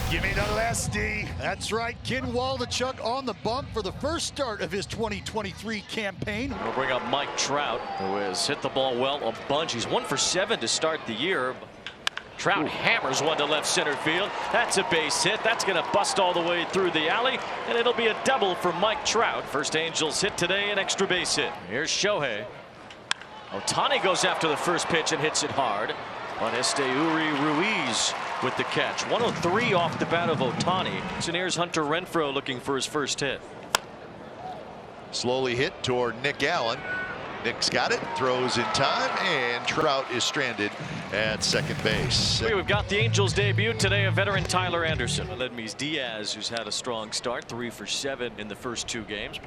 Give me the lefty. That's right. Ken Waldichuk on the bump for the first start of his 2023 campaign. We'll bring up Mike Trout, who has hit the ball well a bunch. He's 1 for 7 to start the year. Trout hammers one to left center field. That's a base hit. That's going to bust all the way through the alley, and it'll be a double for Mike Trout. First Angels hit today, an extra base hit. Here's Shohei. Ohtani goes after the first pitch and hits it hard. On Esteuri Ruiz with the catch. 103 off the bat of Ohtani. And here's Hunter Renfroe looking for his first hit. Slowly hit toward Nick Allen. Nick's got it, throws in time, and Trout is stranded at second base. We've got the Angels debut today, a veteran Tyler Anderson. Aledmys Diaz, who's had a strong start, 3 for 7 in the first 2 games.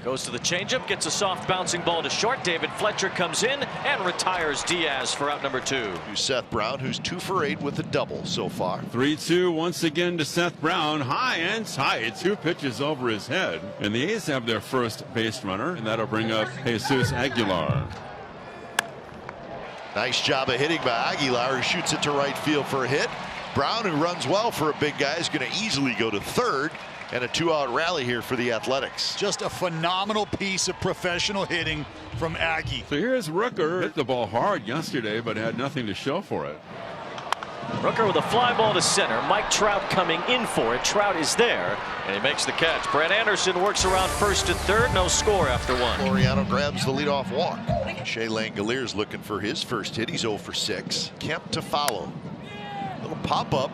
Goes to the changeup, gets a soft bouncing ball to short. David Fletcher comes in and retires Diaz for out number 2. Seth Brown, who's 2 for 8 with a double so far. 3-2 once again to Seth Brown. High and tight. 2 pitches over his head. And the A's have their first base runner, and that'll bring up Jesus Aguilar. Nice job of hitting by Aguilar, who shoots it to right field for a hit. Brown, who runs well for a big guy, is going to easily go to third. And a 2-out rally here for the Athletics. Just a phenomenal piece of professional hitting from Aggie. So here's Rooker. Hit the ball hard yesterday, but had nothing to show for it. Rooker with a fly ball to center. Mike Trout coming in for it. Trout is there, and he makes the catch. Brett Anderson works around first and third. No score after 1. Laureano grabs the leadoff walk. Shea Langoliers looking for his first hit. He's 0 for 6. Kemp to follow. Little pop-up.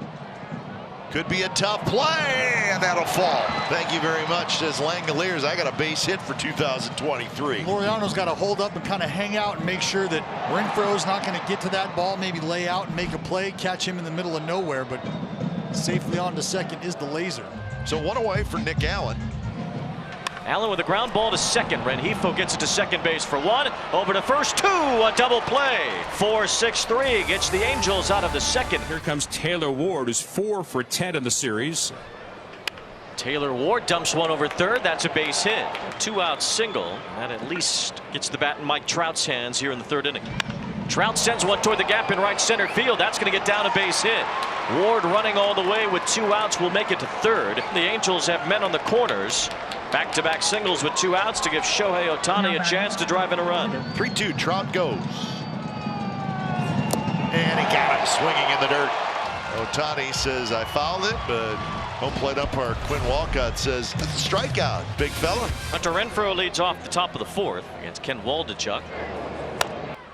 Could be a tough play, and that'll fall. Thank you very much, says Langoliers. I got a base hit for 2023. Laureano's got to hold up and kind of hang out and make sure that Renfroe's not going to get to that ball, maybe lay out and make a play, catch him in the middle of nowhere, but safely on to second is the laser. So 1 away for Nick Allen. Allen with a ground ball to second. Renfroe gets it to second base for 1. Over to first, 2. A double play. 4-6-3 gets the Angels out of the second. Here comes Taylor Ward, who's 4 for 10 in the series. Taylor Ward dumps one over third. That's a base hit. 2-out single. That at least gets the bat in Mike Trout's hands here in the 3rd inning. Trout sends one toward the gap in right center field. That's going to get down a base hit. Ward running all the way with 2 outs will make it to third. The Angels have men on the corners. Back-to-back singles with 2 outs to give Shohei Ohtani a chance to drive in a run. 3-2, Trout goes. And he got him swinging in the dirt. Ohtani says, I fouled it, but home plate umpire Quinn Walcott says, it's a strikeout, big fella. Hunter Renfroe leads off the top of the 4th against Ken Waldichuk.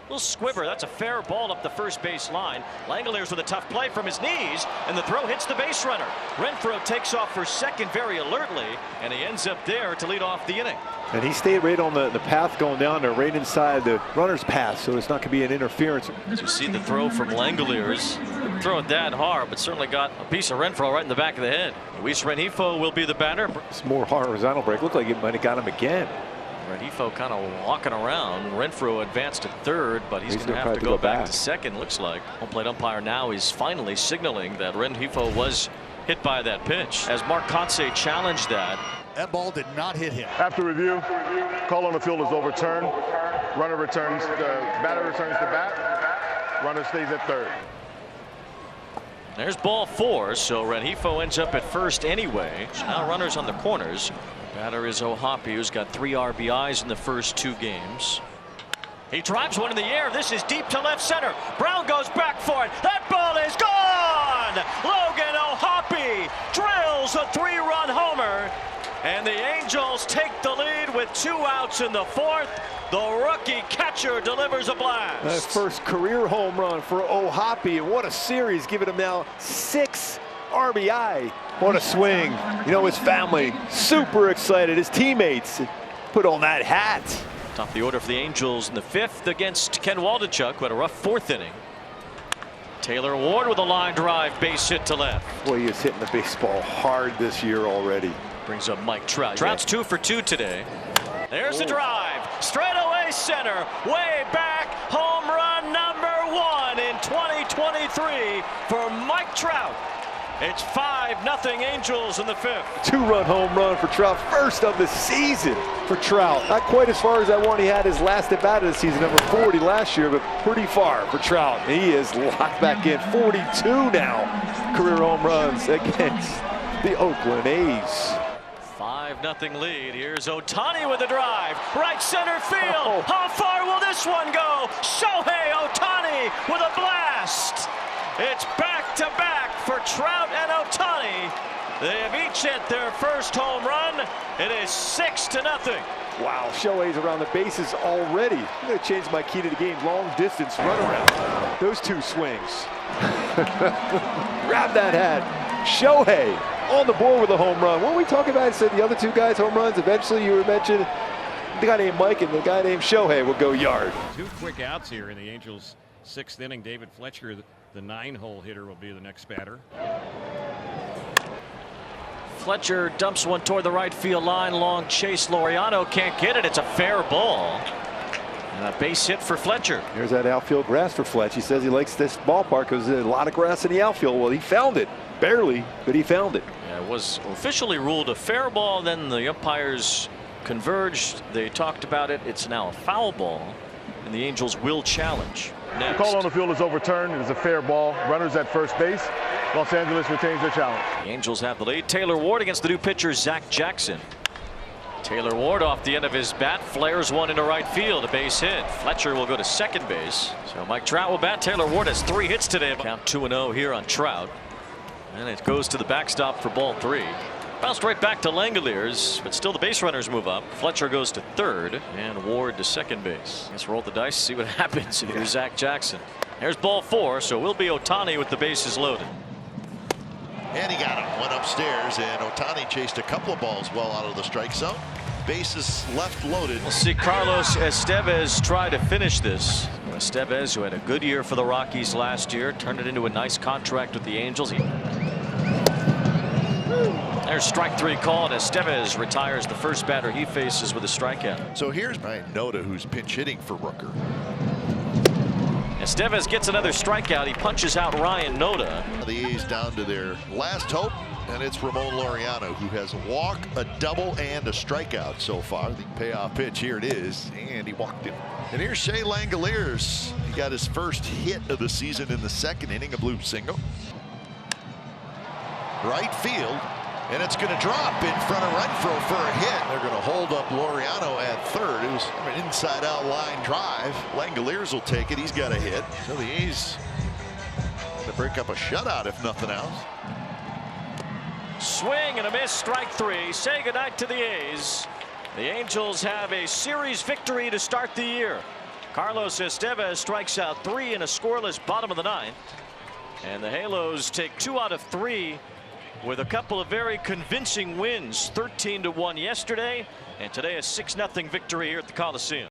Little squibber. That's a fair ball up the first base line. Langoliers with a tough play from his knees, and the throw hits the base runner. Renfroe takes off for second very alertly, and he ends up there to lead off the inning. And he stayed right on the path going down there, right inside the runner's path, so it's not going to be an interference. You see the throw from Langoliers. Didn't throw it that hard, but certainly got a piece of Renfroe right in the back of the head. Luis Renfroe will be the batter. It's more horizontal break. Looked like it might have got him again. Renfroe kind of walking around. Renfroe advanced to third, but he's going to have to go back to second, looks like. Home plate umpire now is finally signaling that Renfroe was hit by that pitch. As Mark Kotsay challenged that. That ball did not hit him. After review, call on the field is overturned. Runner returns, batter returns to bat. Runner stays at third. There's ball 4, so Renfroe ends up at first anyway. So now runners on the corners. Batter is O'Hoppe, who's got 3 RBIs in the first 2 games. He drives one in the air. This is deep to left center. Brown goes back for it. That ball is gone. Logan O'Hoppe drills a 3-run homer. And the Angels take the lead with 2 outs in the 4th. The rookie catcher delivers a blast. That first career home run for O'Hoppe, and what a series, giving him now 6 RBI. What a swing. You know, his family super excited. His teammates put on that hat. Top of the order for the Angels in the 5th against Ken Waldichuk, who had a rough 4th inning. Taylor Ward with a line drive, base hit to left. Boy, he is hitting the baseball hard this year already. Brings up Mike Trout. Trout's 2 for 2 today. There's the drive. Straightaway center. Way back. Home run number 1 in 2023 for Mike Trout. It's 5-0 Angels in the 5th. 2-run home run for Trout. First of the season for Trout. Not quite as far as that one he had his last at bat of the season, number 40 last year, but pretty far for Trout. He is locked back in. 42 now. career home runs against the Oakland A's. 5-0 lead. Here's Ohtani with a drive. Right center field. How far will this one go? Shohei Ohtani with a blast. It's back-to-back for Trout and Ohtani. They have each hit their first home run. It is 6-0. Wow, Shohei's around the bases already. I'm going to change my key to the game. Long distance runaround. Those two swings. Grab that hat. Shohei on the board with a home run. What were we talking about? I said the other two guys home runs. Eventually you were mentioned the guy named Mike and the guy named Shohei will go yard. 2 quick outs here in the Angels' 6th inning. David Fletcher, the 9-hole hitter, will be the next batter. Fletcher dumps one toward the right field line. Long chase. Laureano can't get it. It's a fair ball. And a base hit for Fletcher. Here's that outfield grass for Fletch. He says he likes this ballpark because there's a lot of grass in the outfield. Well, he found it. Barely, but he found it. Yeah, it was officially ruled a fair ball. Then the umpires converged. They talked about it. It's now a foul ball. And the Angels will challenge. Next. The call on the field is overturned. It is a fair ball. Runners at first base. Los Angeles retains their challenge. The Angels have the lead. Taylor Ward against the new pitcher Zach Jackson. Taylor Ward off the end of his bat flares one into right field. A base hit. Fletcher will go to second base. So Mike Trout will bat. Taylor Ward has 3 hits today. Count 2-0 here on Trout. And it goes to the backstop for ball 3. Bounced right back to Langoliers, but still the base runners move up. Fletcher goes to third and Ward to second base. Let's roll the dice, see what happens. Here's Zach Jackson. There's ball 4, so it will be Ohtani with the bases loaded. And he got him. Went upstairs, and Ohtani chased a couple of balls well out of the strike zone. Bases left loaded. We'll see Carlos Estevez try to finish this. Estevez, who had a good year for the Rockies last year, turned it into a nice contract with the Angels. There's strike 3 called. Estevez retires the first batter he faces with a strikeout. So here's Ryan Noda, who's pinch hitting for Rooker. Estevez gets another strikeout. He punches out Ryan Noda. The A's down to their last hope, and it's Ramon Laureano, who has a walk, a double, and a strikeout so far. The payoff pitch, here it is, and he walked him. And here's Shea Langoliers. He got his first hit of the season in the 2nd inning, a blue single. Right field, and it's going to drop in front of Renfroe for a hit. They're going to hold up Laureano at third. It was an inside-out line drive. Langoliers will take it. He's got a hit. So the A's going to break up a shutout, if nothing else. Swing and a miss, strike 3. Say goodnight to the A's. The Angels have a series victory to start the year. Carlos Estevez strikes out 3 in a scoreless bottom of the 9th. And the Halos take 2 out of 3 with a couple of very convincing wins. 13-1 yesterday, and today a 6-0 victory here at the Coliseum.